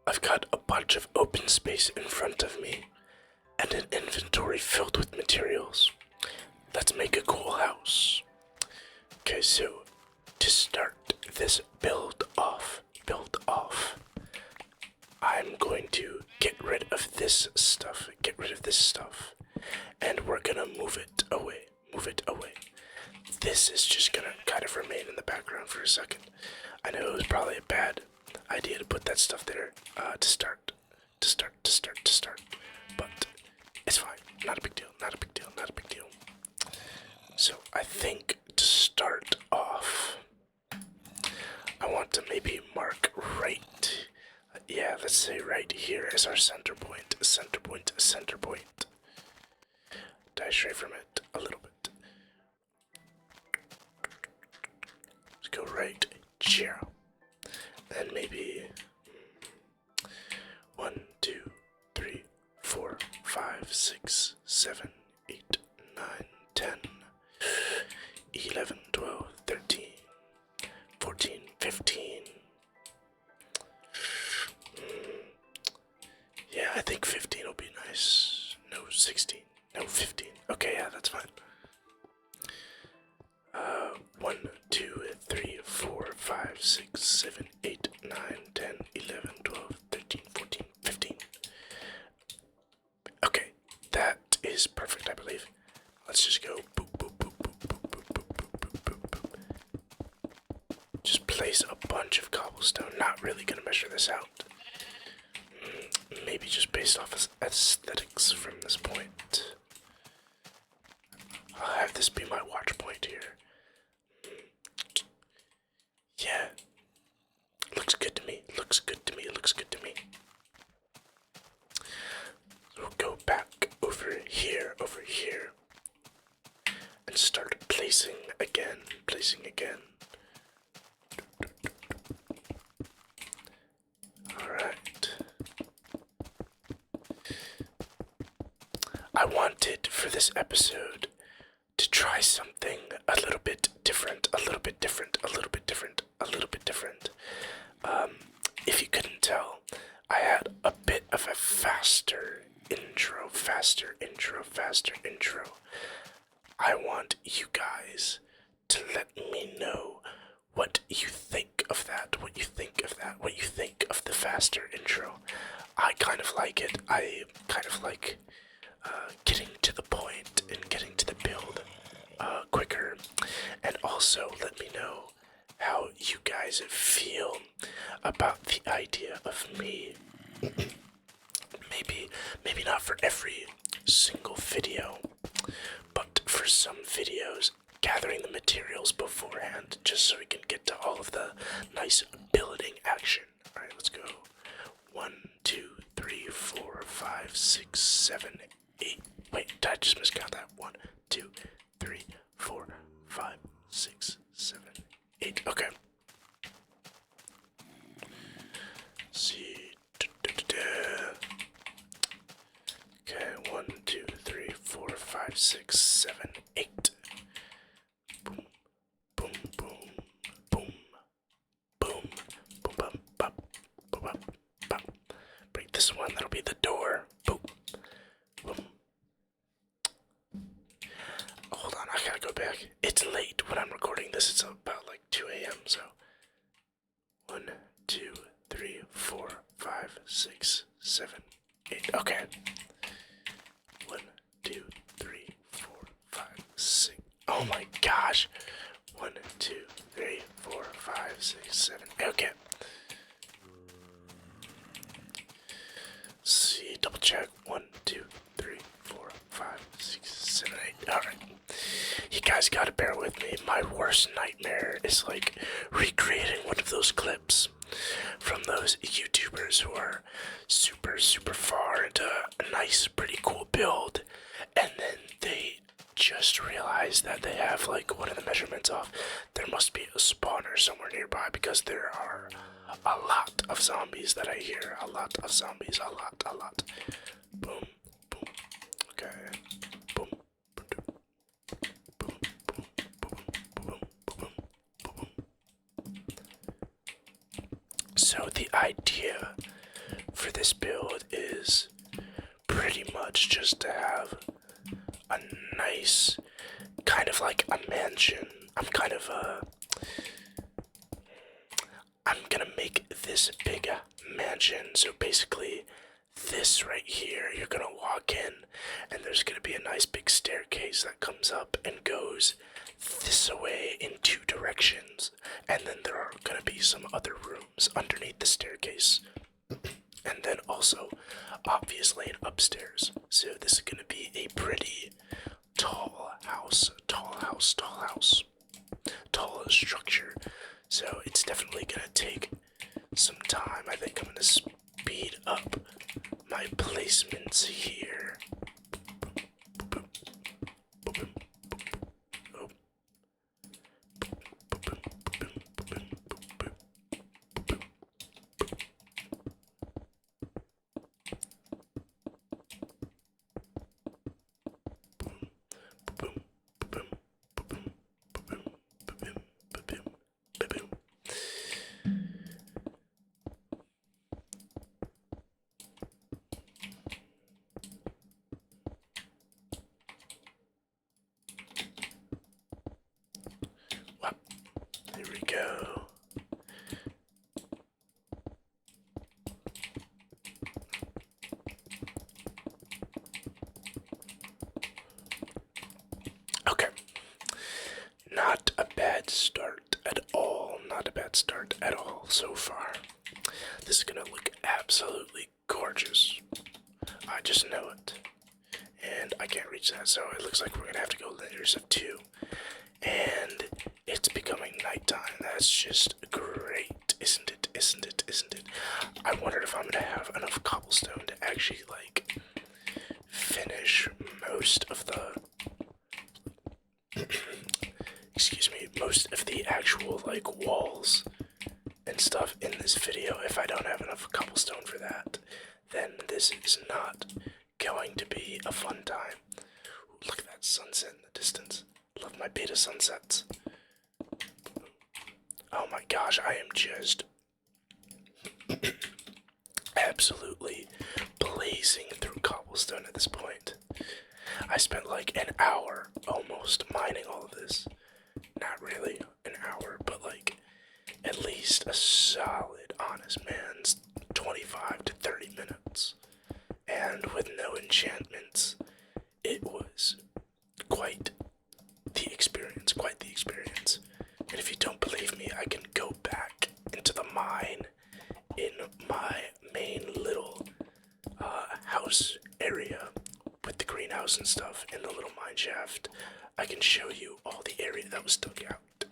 I've got a bunch of open space in front of me and an inventory filled with materials. Let's make a cool house. Okay, so to start this build off, I'm going to get rid of this stuff, and we're gonna move it away, This is just gonna kind of remain in the background for a second. I know it was probably a bad idea to put that stuff there to start, but it's fine. Not a big deal. So I think to start off, I want to maybe mark right. Yeah, let's say right here is our center point. Die stray from it a little bit. Let's go right here. Then maybe 1, 2, 3, 4, 5, 6, 7, 8, 9, 10, 11, 12, 13, 14, 15. Yeah, I think 15 will be nice. No, 16. No, 15. Okay, yeah, that's fine. 1, 2, 3, 4, 5, 6, 7, 8, 9, 10, 11, 12, 13, 14, 15. Okay, that is perfect, I believe. Let's just go boop, boop, boop, boop, boop, boop, boop, boop, boop, boop, boop. Just place a bunch of cobblestone. Not really gonna measure this out. Maybe just based off aesthetics from this point. I'll have this be my watch point here. Yeah. Looks good to me. We'll go back over here, and start placing again. Alright. I wanted for this episode to try something a little bit different. If you couldn't tell, I had a bit of a faster intro. I want you guys to let me know what you think of that, what you think of the faster intro. I kind of like it. I kind of like getting to the point and getting to the build quicker. And also let me know how you guys feel about the idea of me. maybe not for every single video, but for some videos, gathering the materials beforehand, just so we can get to all of the nice building action. Alright, let's go. 1, 2, 3, 4, 5, 6, 7, 8. Wait, did I just miscount that? 1, 2, 3, 4, 5, 6, 7, 8. Okay. See. Okay, 1, 2, 3, 4, 5, 6, 7, 8. Boom, boom, boom, boom, boom, boom, bum, bop, boom, bop, bop. Break this one. That'll be the door. Boom, boom. Hold on, I gotta go back. It's late when I'm recording this. It's about like 2 a.m. So 1, 2, 3, 4, 5, 6, 7, 8. Okay. 1, 2, 3, 4, 5, 6. Oh my gosh. 1, 2, 3, 4, 5, 6, 7. Okay. See, double check. 1, 2, 3, 4, 5, 6, 7, 8. Alright. You guys gotta bear with me. My worst nightmare is like recreating one of those clips from those YouTubers who are super far into a nice, pretty cool build, and then they just realize that they have like one of the measurements off. There must be a spawner somewhere nearby because there are a lot of zombies that I hear. A lot of zombies. A lot. Boom, boom. Okay. Boom. So the idea this build is pretty much just to have a nice, kind of like a mansion. I'm gonna make this big mansion, so basically this right here, you're gonna walk in and there's gonna be a nice big staircase that comes up and goes this way in two directions, and then there are gonna be some other rooms underneath the staircase, and then also obviously an upstairs. So this is gonna be a pretty tall house, tall structure. So it's definitely gonna take some time. I think I'm gonna speed up my placements here. There we go. Okay. Not a bad start at all. Not a bad start at all so far. This is gonna look absolutely gorgeous. I just know it. And I can't reach that, so it looks like we're gonna have to go layers of 2. And it's becoming nighttime. That's just great, isn't it? Isn't it? Isn't it? I wondered if I'm gonna have enough cobblestone to actually like finish most of the excuse me, most of the actual like walls and stuff in this video. If I don't have enough cobblestone for that, then this is not going to be a fun time. Ooh, look at that sunset in the distance. Love my beta sunsets. Oh my gosh, I am just absolutely blazing through cobblestone at this point. I spent like an hour almost mining all of this. Not really an hour, but like at least a solid, honest man's 25 to 30 minutes. And with no enchantments, it was quite the experience, quite the experience. And if you don't believe me, I can go back into the mine in my main little house area with the greenhouse and stuff in the little mine shaft. I can show you all the area that was dug out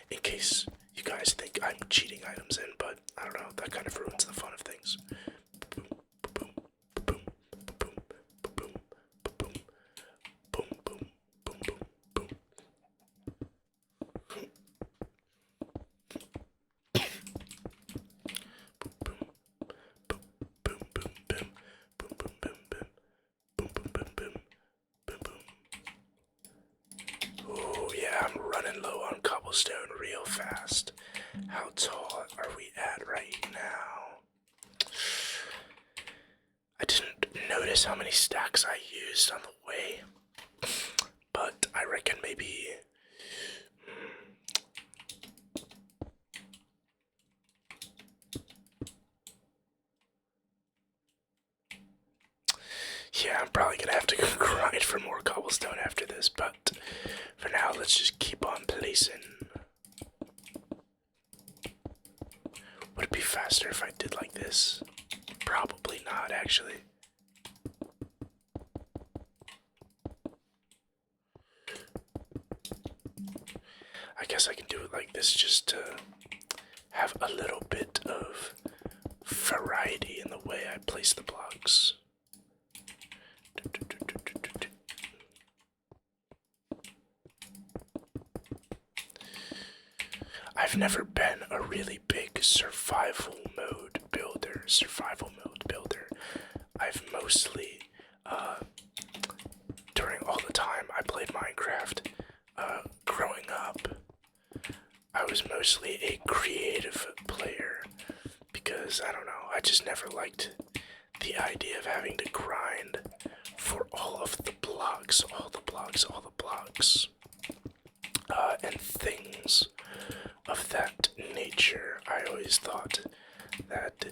in case you guys think I'm cheating items in, but I don't know, that kind of ruins the fun of things. Boom, boom, boom, boom, boom, boom, boom, boom, boom, boom, boom. Oh yeah, I'm running low on cobblestone real fast. How tall are we at right now? I didn't notice how many stacks I used on the way, but I reckon maybe yeah, I'm probably gonna have to go grind for more cobblestone after this, but for now, let's just keep on placing. Would it be faster if I did like this? Probably not, actually. I guess I can do it like this just to have a little bit of variety in the way I place the blocks. I've never been a really big survival mode builder. I've mostly, during all the time I played Minecraft, growing up, I was mostly a creative player because, I don't know, I just never liked the idea of having to grind for all of the blocks, and things of that nature, I always thought that,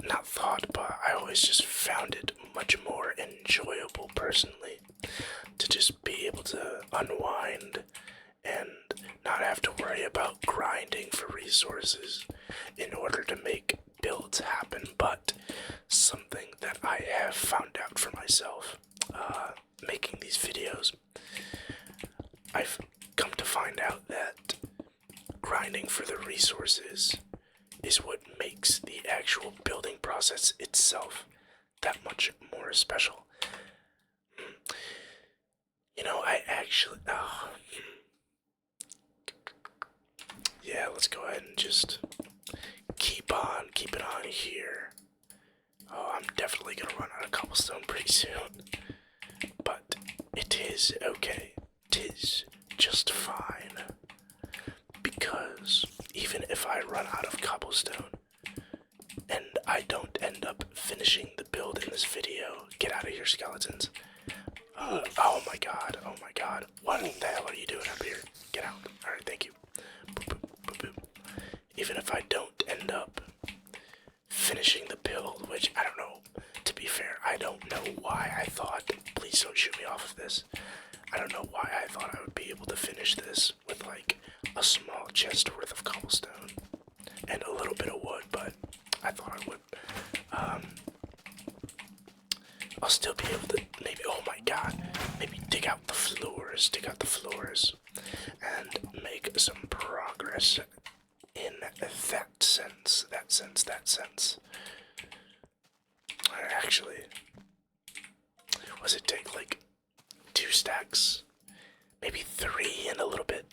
not thought, but I always just found it much more enjoyable personally to just be able to unwind and not have to worry about grinding for resources in order to make builds happen. But something that I have found out for myself, making these videos, I've come to find out that grinding for the resources is what makes the actual building process itself that much more special. You know, I actually... yeah, let's go ahead and just keep it on here. Oh, I'm definitely gonna run out of cobblestone pretty soon. But it is okay. It is just fine. Because even if I run out of cobblestone and I don't end up finishing the build in this video, get out of here, skeletons. Oh my god, what the hell are you doing up here? Get out. Alright, thank you. Boop, boop, boop, boop. Even if I don't end up finishing the build, which I don't know, to be fair, I don't know why I thought, please don't shoot me off of this, I don't know why I thought I would be able to finish this with like a small chest worth of cobblestone and a little bit of wood, but I thought I would. I'll still be able to maybe, oh my god, maybe dig out the floors, and make some progress in that sense. Actually, was it take like 2 stacks? Maybe 3 in a little bit.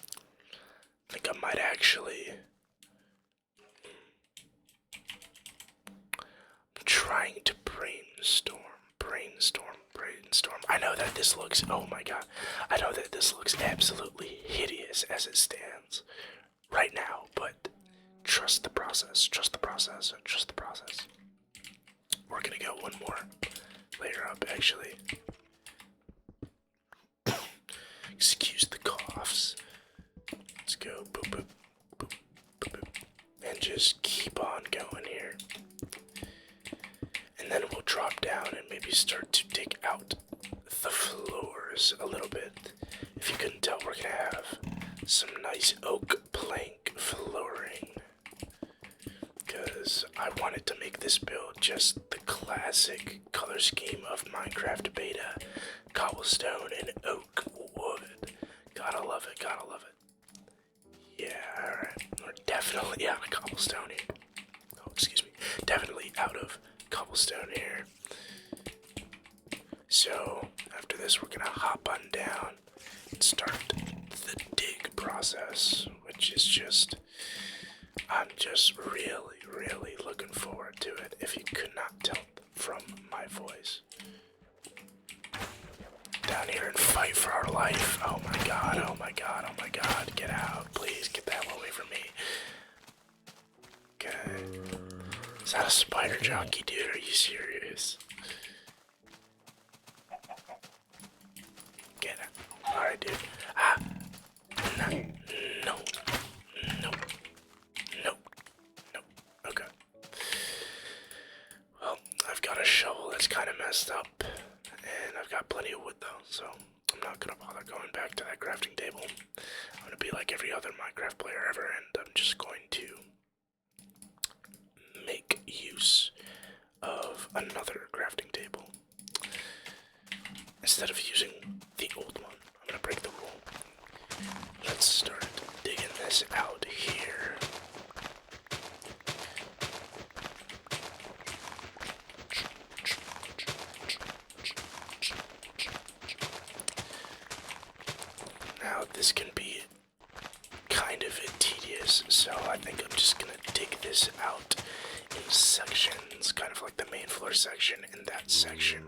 I think I might actually... I'm trying to brainstorm. I know that this looks, oh my god, I know that this looks absolutely hideous as it stands right now, but trust the process. We're gonna go one more layer up, actually. Excuse the coughs. Let's go boop, boop, boop, boop, boop, and just keep on going here. And then we'll drop down and maybe start to dig out the floors a little bit. If you couldn't tell, we're gonna have some nice oak plank flooring, because I wanted to make this build just the classic color scheme of Minecraft beta: cobblestone and oak wood. Gotta love it. Yeah, alright. We're definitely out of cobblestone here. Oh, excuse me. Definitely out of cobblestone here. So, after this, we're gonna hop on down and start the dig process, which is just... I'm just really looking forward to it, if you could not tell from my voice. Down here and fight for our life. Oh my god. Get out. Please get that away from me. Okay. Is that a spider jockey, dude? Are you serious? Get it. Alright, dude. No. Okay. Well, I've got a shovel that's kind of messed up, and I've got plenty of wood though, so I'm not gonna bother going back to that crafting table. I'm gonna be like every other Minecraft player ever, and I'm just going to make use of another crafting table. Instead of using the old one, I'm gonna break the rule. Let's start digging this out here. Now this can be kind of tedious, so I think I'm just gonna dig this out in sections, kind of like the main floor section and that section.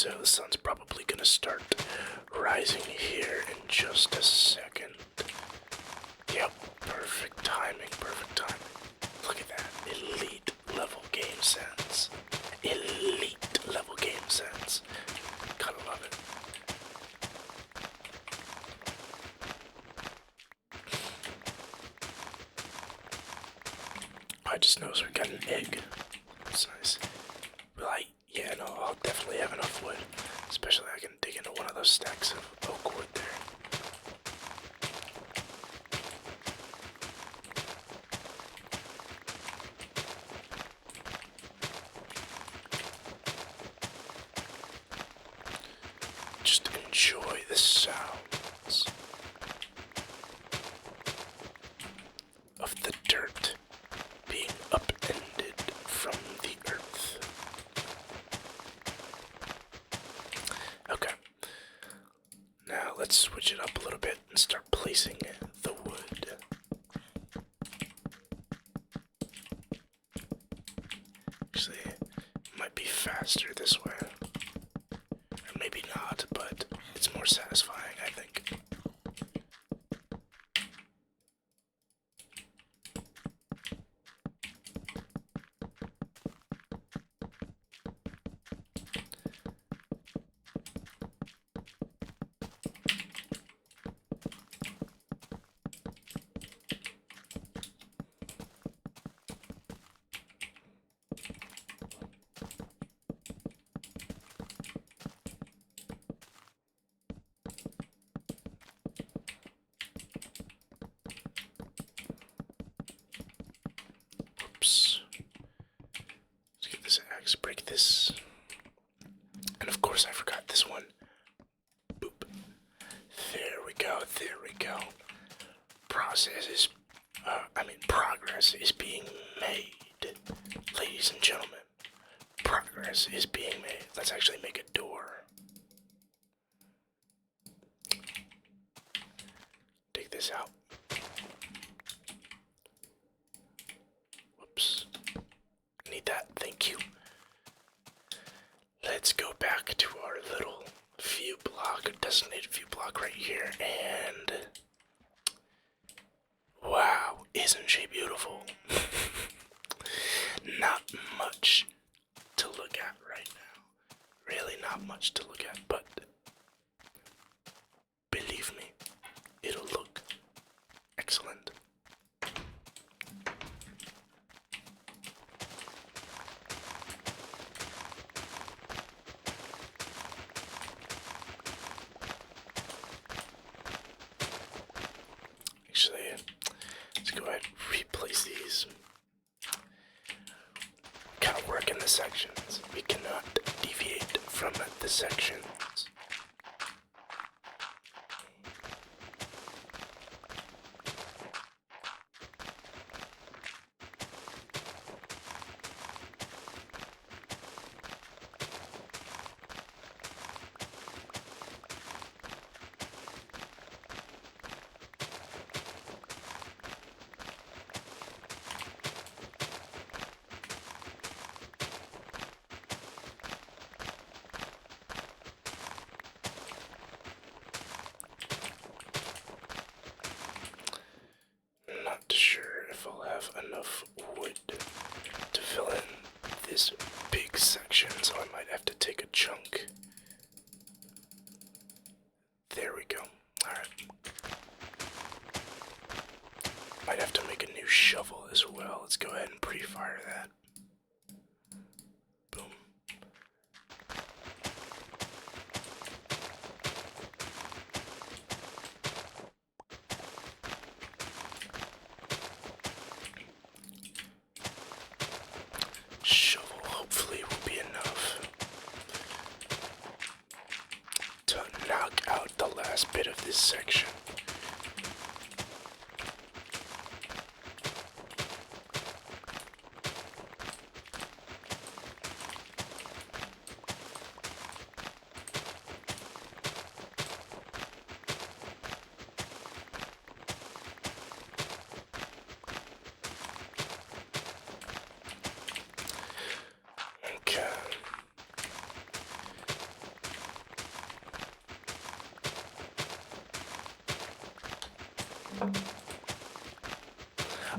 so the sun's probably gonna start rising here in just a second. Yep, perfect timing, perfect timing. Look at that, elite level game sense. Elite level game sense. Gotta love it. I just noticed we got an egg. That's nice. Yeah, no, I'll definitely have enough wood. Especially I can dig into one of those stacks of oak wood there. Just enjoy the sounds of the dirt being upended from the earth. Okay. Now let's switch it up a little bit and start placing the wood. Actually, it might be faster this way. Or maybe not, but it's more satisfying, I think. Oops. Let's get this axe, break this. And of course I forgot this one. Boop. There we go, there we go. Progress is being made. Ladies and gentlemen, progress is being made. Let's actually make a door. Take this out. Whoops. Need that, thank you. Let's go back to our little view block, designated view block right here, and wow, isn't she beautiful? Not much to look at right now. Really not much to look at, but believe me, it'll look excellent. Actually, let's go ahead and replace these. Gotta work in the sections. We cannot deviate from the sections. Not sure if I'll have enough wood to fill in this big section, so I might have to take a chunk. There we go. Alright. Might have to make a new shovel as well. Let's go ahead and pre-fire that. Boom. Shovel hopefully will be enough to knock out the last bit of this section.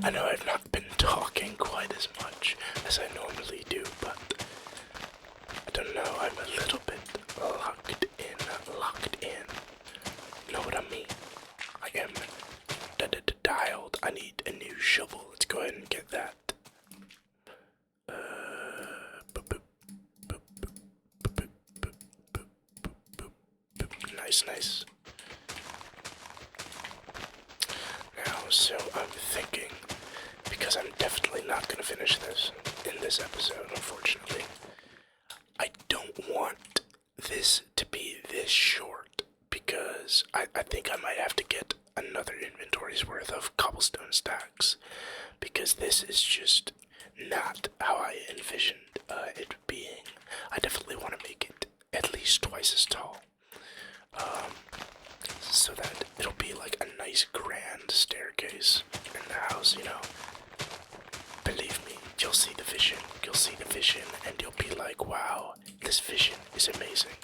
I know I've not been talking quite as much as I normally do, but I don't know, I'm a little bit locked in. Know what I mean? I am dialed. I need a new shovel. Let's go ahead and get that. Nice. Now, so I'm thinking, because I'm definitely not gonna finish this in this episode, unfortunately. I don't want this to be this short, because I think I might have to get another inventory's worth of cobblestone stacks, because this is just not how I envisioned it being. I definitely want to make it at least twice as tall, so that it'll be like a nice grand staircase in the house, you know. Believe me, you'll see the vision, and you'll be like, wow, this vision is amazing.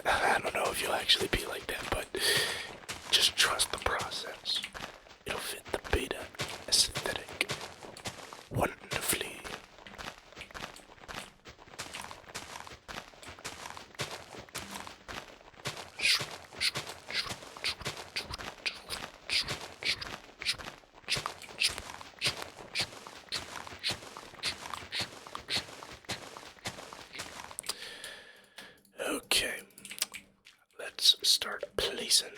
I don't know if you'll actually be like that, but just trust the process. It'll fit the beta aesthetic wonderfully. Okay, let's start placing.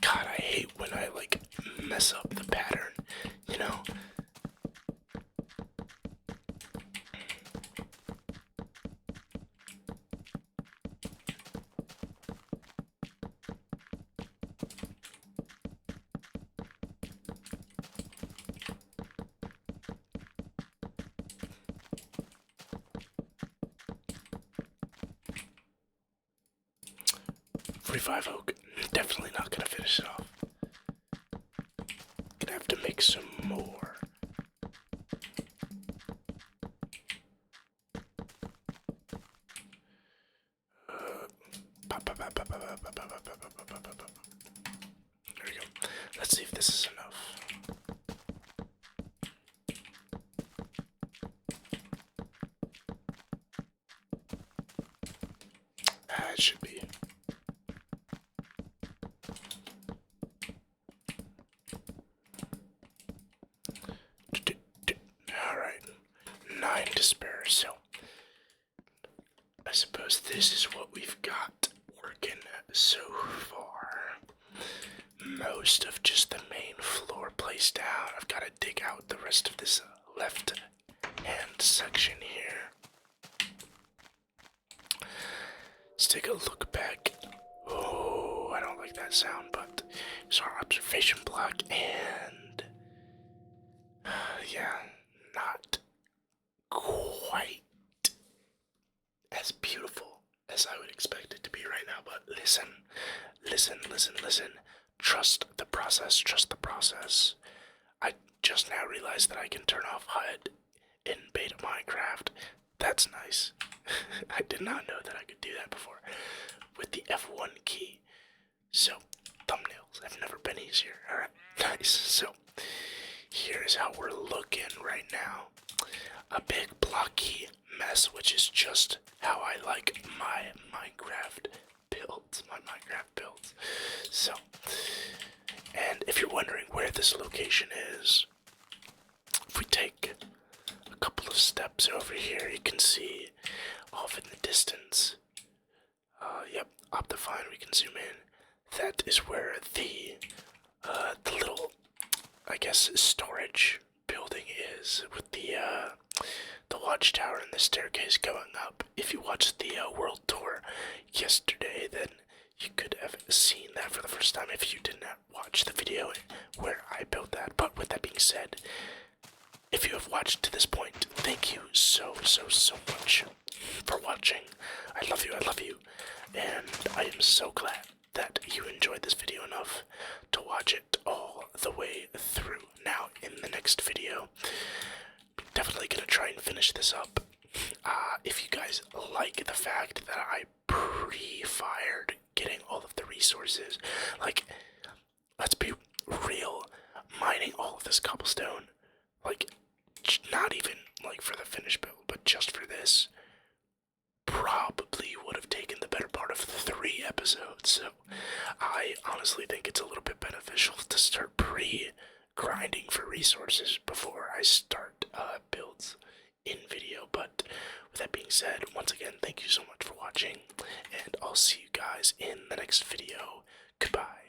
God, I hate when I like mess up the pattern, you know? 45 oak. Definitely not gonna finish it off. Gonna have to make some more. There we go. Let's see if this is enough. It should be. Alright. 9 to spare, so I suppose this is what we've got working so far. Most of just the main floor placed down. I've got to dig out the rest of this left hand section here. Let's take a look back. Oh, I don't like that sound, but it's our observation block, and yeah, not quite as beautiful as I would expect it to be right now, but listen. Trust the process. I just now realized that I can turn off HUD in beta Minecraft. That's nice. I did not know that I could do that before with the F1 key. So, thumbnails have never been easier. Alright, nice. So, here's how we're looking right now. A big blocky mess, which is just how I like my Minecraft builds. So, and if you're wondering where this location is, if we take a couple of steps over here, you can see off in the distance. Yep, Optifine, we can zoom in. That is where the little, I guess, storage building is, with the watchtower and the staircase going up. If you watched the world tour yesterday, then you could have seen that for the first time if you did not watch the video where I built that. But with that being said, if you have watched to this point, thank you so much for watching. I love you, and I am so glad that you enjoyed this video enough to watch it all the way through. Now, in the next video, definitely gonna try and finish this up. If you guys like the fact that I pre-fired getting all of the resources, like, let's be real, mining all of this cobblestone, like, not even like for the finished build, but just for this, probably would have taken the better part of 3 episodes. So I honestly think it's a little bit beneficial to start grinding for resources before I start builds in video. But with that being said, once again, thank you so much for watching, and I'll see you guys in the next video. Goodbye.